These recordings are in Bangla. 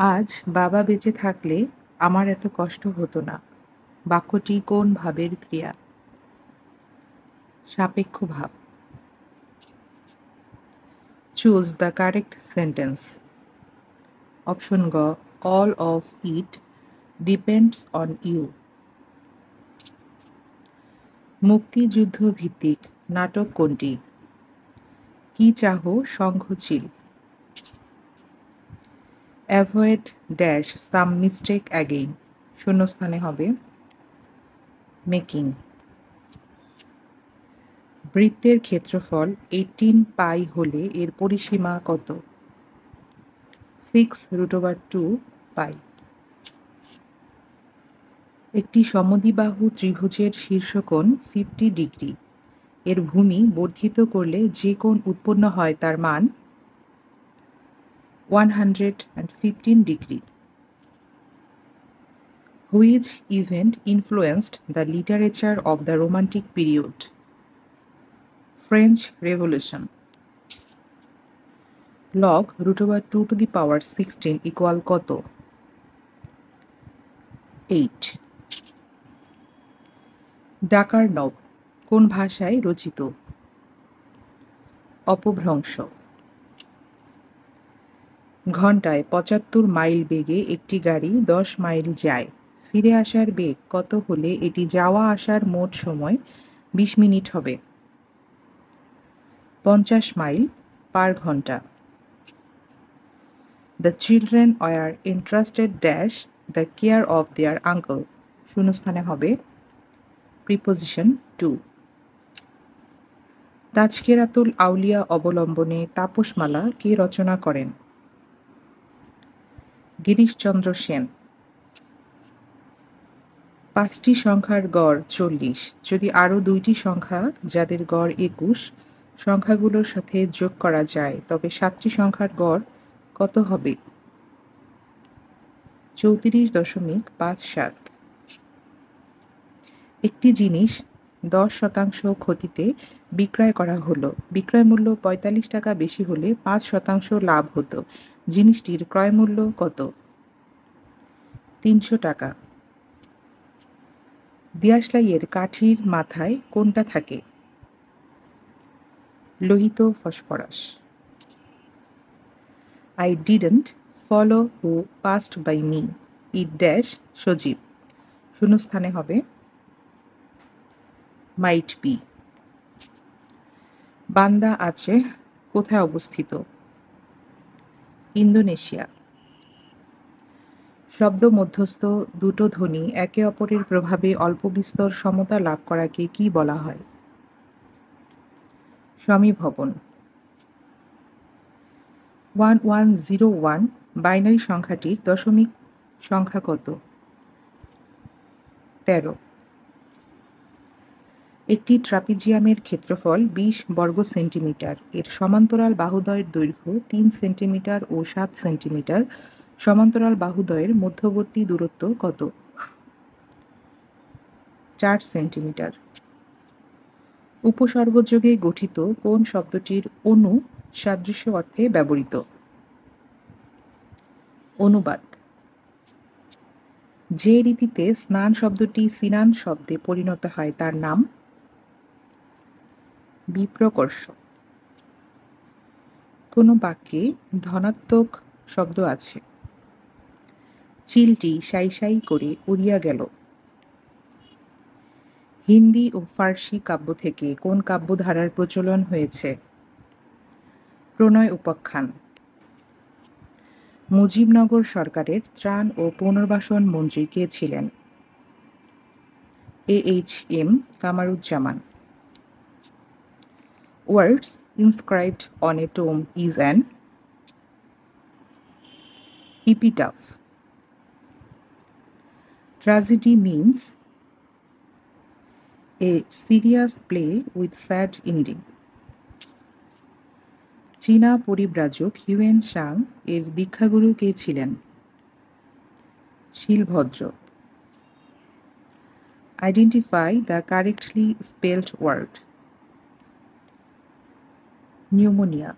আজ বাবা বেঁচে থাকলে আমার এত কষ্ট হতো না। বাক্যটি কোন ভাবের ক্রিয়া? সাপেক্ষ ভাব। Choose the correct sentence. Option গ, all of it depends on you. মুক্তিযুদ্ধ ভিত্তিক নাটক কোনটি? কি চাহো Shankhachil. Avoid dash some mistake again, শূন্যস্থানে হবে মেকিং। বৃত্তের ক্ষেত্রফল 18 পাই হলে এর পরিসীমা কত? 6√2 পাই। একটি সমদ্বিবাহু ত্রিভুজের শীর্ষকোণ 50 ডিগ্রি। এর ভূমি বর্ধিত করলে যে কোণ উৎপন্ন হয় তার মান 115 degree. Which event influenced the literature of the romantic period? French revolution. Log √2⁻16 equal কত? 8। ডাকার নব কোন ভাষায় রচিত? অপভ্রংশ। ঘন্টায় 75 মাইল বেগে একটি গাড়ি 10 মাইল যায়। ফিরে আসার বেগ কত হলে এটি যাওয়া আসার মোট সময় 20 মিনিট হবে? 50 মাইল পার ঘন্টা। The children were entrusted dash the care of their uncle, শূন্যস্থানে হবে প্রিপোজিশন টু। তাজকিরাতুল আউলিয়া অবলম্বনে তাপসমালা কে রচনা করেন? গিরিশচন্দ্র সেন। 5টি সংখ্যার গড় 40, যদি আরও 2টি সংখ্যা যাদের গড় 21 সংখ্যাগুলোর সাথে যোগ করা যায় তবে 7টি সংখ্যার গড় কত হবে? 34.57। একটি জিনিস 10% ক্ষতিতে বিক্রয় করা হলো। বিক্রয় মূল্য 45 টাকা বেশি হলে 5% লাভ হতো। জিনিসটির ক্রয় মূল্য কত? 300 টাকা। দিয়াশলাইয়ের কাঠির মাথায় কোনটা থাকে? লোহিত ফসফরাস। I didn't follow who passed by me. It dash সজীব, শূন্যস্থানে হবে might be। বান্দা আছে কোথায় অবস্থিত? ইন্দোনেশিয়া। শব্দ মধ্যস্থ দুটো ধ্বনি একে অপরের প্রভাবে অল্প বিস্তর সমতা লাভ করাকে কি বলা হয়? সমীভবন। 1101 বাইনারি সংখ্যাটির দশমিক সংখ্যা কত? 13। একটি ট্রাপিজিয়ামের ক্ষেত্রফল 20 বর্গ সেন্টিমিটার। এর সমান্তরাল বাহুদ্বয়ের দৈর্ঘ্য 3 সেন্টিমিটার ও 7 সেন্টিমিটার। সমান্তরাল বাহুদ্বয়ের মধ্যবর্তী দূরত্ব কত? 4 সেন্টিমিটার। উপসর্গযোগে গঠিত কোন শব্দটির অনু সাদৃশ্য অর্থে ব্যবহৃত? অনুবাদ। যে রীতিতে স্নান শব্দটি সিনান শব্দে পরিণত হয় তার নাম? বিপ্রকর্ষ। কোনো বাক্যে ধনাত্মক শব্দ আছে। চিলটি সাই সাই করে উড়িয়া গেল। হিন্দি ও ফার্সি কাব্য থেকে কোন কাব্যধারার প্রচলন হয়েছে? প্রণয় উপাখ্যান। মুজিবনগর সরকারের ত্রাণ ও পুনর্বাসন মন্ত্রী কে ছিলেন? AHM Kamaruzzaman. Words inscribed on a tomb is an epitaph. Tragedy means a serious play with sad ending. চীনা পরিব্রাজক হিউয়েন সাং এর দীক্ষাগুরু কে ছিলেন? Shilbhadra. Identify the correctly spelled word. Pneumonia.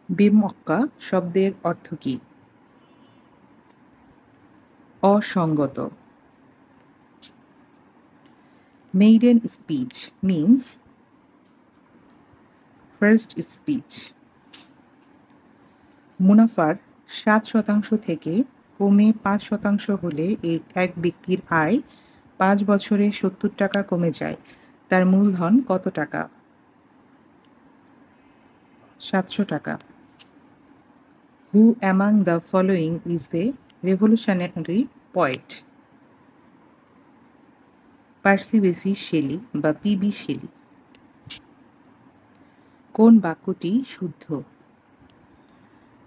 বেমক্কা শব্দের অর্থ কী? অসঙ্গত। Maiden speech means first speech. মুনাফার 7% থেকে কমে 5% হলে এক ব্যক্তির আয় 5 বছরে 70 টাকা কমে যায়। তার মূলধন কত টাকা? 700 টাকা। Who among the following is a revolutionary poet? Percy Bysshe Shelley বা পিবি শেলি। কোন বাক্যটি শুদ্ধ?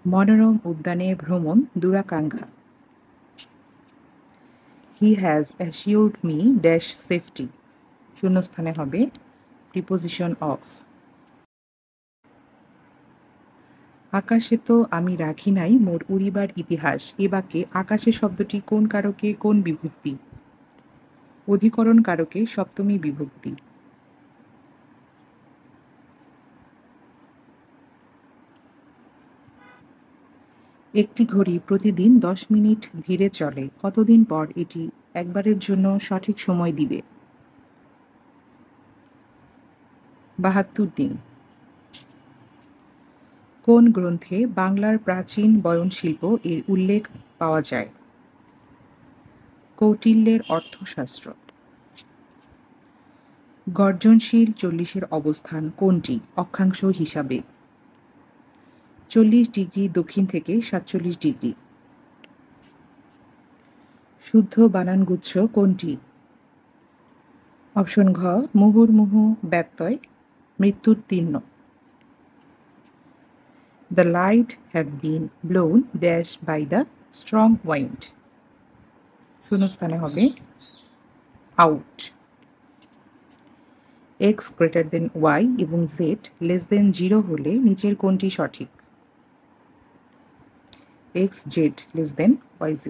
মনোরম উদ্যানে ভ্রমণ দুরাকাঙ্ক্ষা। He has assured me dash safety, শূন্যস্থানে হবে প্রিপোজিশন অফ। আকাশে তো আমি রাখি নাই মোর উড়িবার ইতিহাস, এ বাক্যে আকাশে শব্দটি কোন কারকে কোন বিভক্তি? অধিকরণ কারকে সপ্তমী বিভক্তি। একটি ঘড়ি প্রতিদিন 10 মিনিট ধীরে চলে, কতদিন পর এটি একবারের জন্য সঠিক সময় দিবে? 72 দিন। কোন গ্রন্থে বাংলার প্রাচীন বয়নশিল্প এর উল্লেখ পাওয়া যায়? কৌটিল্যের অর্থশাস্ত্র। গর্জনশীল 40-এর অবস্থান কোনটি অক্ষাংশ হিসাবে? 40 ডিগ্রি দক্ষিণ থেকে 47 ডিগ্রি। শুদ্ধ বানানগুচ্ছ কোনটি? অপশন ঘ মুহুর্মুহু ব্যত্যয় মৃত্যুর তীর্ণ। The light had been blown dash by the strong wind, শূন্যস্থানে হবে out. x greater than y এবং z less than 0 হলে নিচের কোনটি সঠিক? x z less than y z।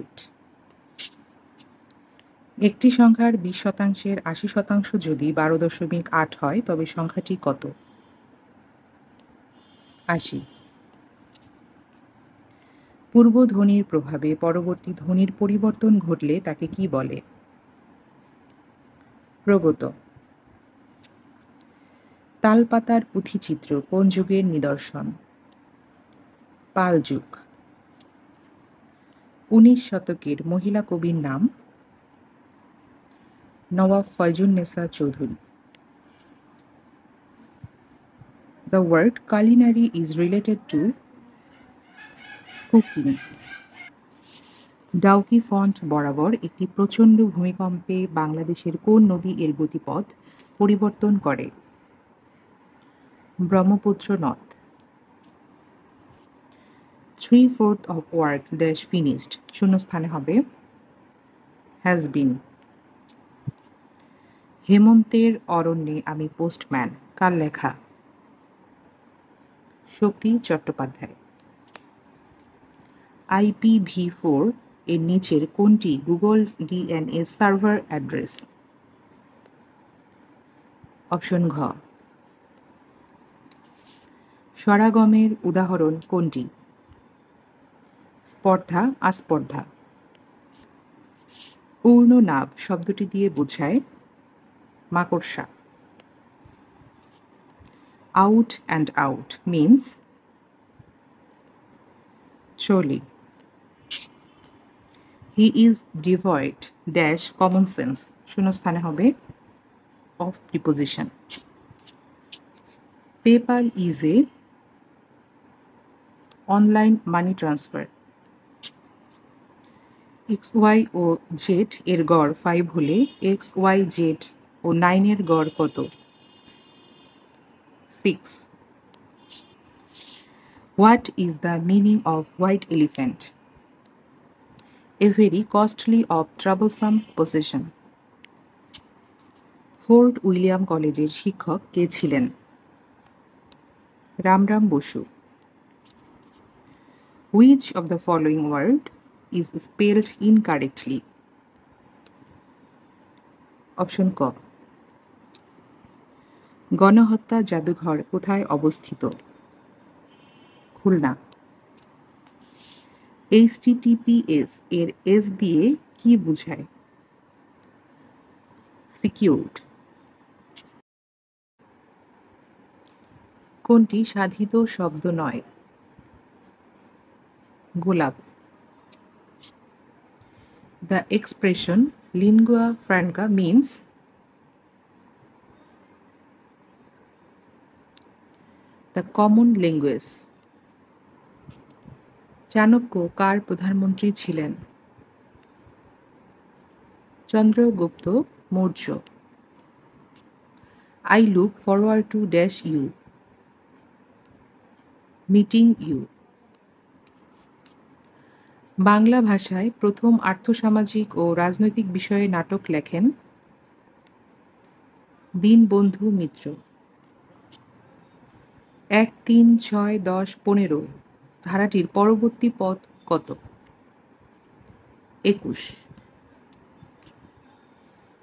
একটি সংখ্যার 20% 80% যদি 12.8 হয় তবে সংখ্যাটি কত? 80। পূর্ব ধ্বনির প্রভাবে পরবর্তী ধ্বনির পরিবর্তন ঘটলে তাকে কি বলে? প্রগত। তালপাতার পুঁথিচিত্র কোন যুগের নিদর্শন? পাল যুগ। 19 শতকের মহিলা কবির নাম? Nawab Faizunnesa Chowdhury. The word culinary is related to cooking. Dawki font বরাবর একটি প্রচণ্ড ভূমিকম্পে বাংলাদেশের কোন নদী এর গতিপথ পরিবর্তন করে? ব্রহ্মপুত্র নদ। 3/4 of work dash finished, শূন্যস্থানে হবে has been। হেমন্তের অরণ্যে আমি পোস্টম্যান কার লেখা? শক্তি চট্টোপাধ্যায়। IPv4 এর নিচের কোনটি Google DNS server address? Option ঘ। স্বরাগমের উদাহরণ কোনটি? স্পর্ধা আস্পর্ধা। পূর্ণ নাভ শব্দটি দিয়ে বোঝায় মাকড়সা। আউট অ্যান্ড আউট মিন্স চলি। He is devoid dash common sense, শূন্যস্থানে হবে of preposition. PayPal is a online money transfer. XY ও Z এর গড় 5 হলে XYZ ও 9 এর গড় কত? 6। What is the meaning of white elephant? A very costly of troublesome possession. Fort William কলেজের শিক্ষক কে ছিলেন? Ramram Basu. Which of the following word is spelled incorrectly? Option ক। গণহত্যা জাদুঘর কোথায় অবস্থিত? খুলনা। HTTPS এর এস দিয়ে কি বোঝায়? সিকিউরড। কোনটি সাধিত শব্দ নয়? গোলাপ। The expression lingua franca means the common language. Chanakya কার প্রধানমন্ত্রী ছিলেন? Chandragupta Maurya. I look forward to dash you. Meeting you. Bangla ভাষায় প্রথম আর্থসামাজিক ও রাজনৈতিক বিষয়ে নাটক লেখেন দীনবন্ধু মিত্র। ১, ৩, ৬, ১০, ১৫ ধারাটির পরবর্তী পদ কত? ২১।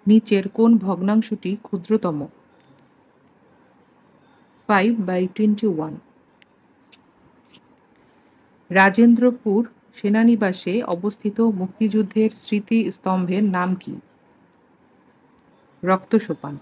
নিচের কোন ভগ্নাংশটি ক্ষুদ্রতম? 5/21। রাজেন্দ্রপুর সেনানিবাসে অবস্থিত মুক্তিযুদ্ধের স্মৃতিস্তম্ভের নাম কি? রক্তসোপান।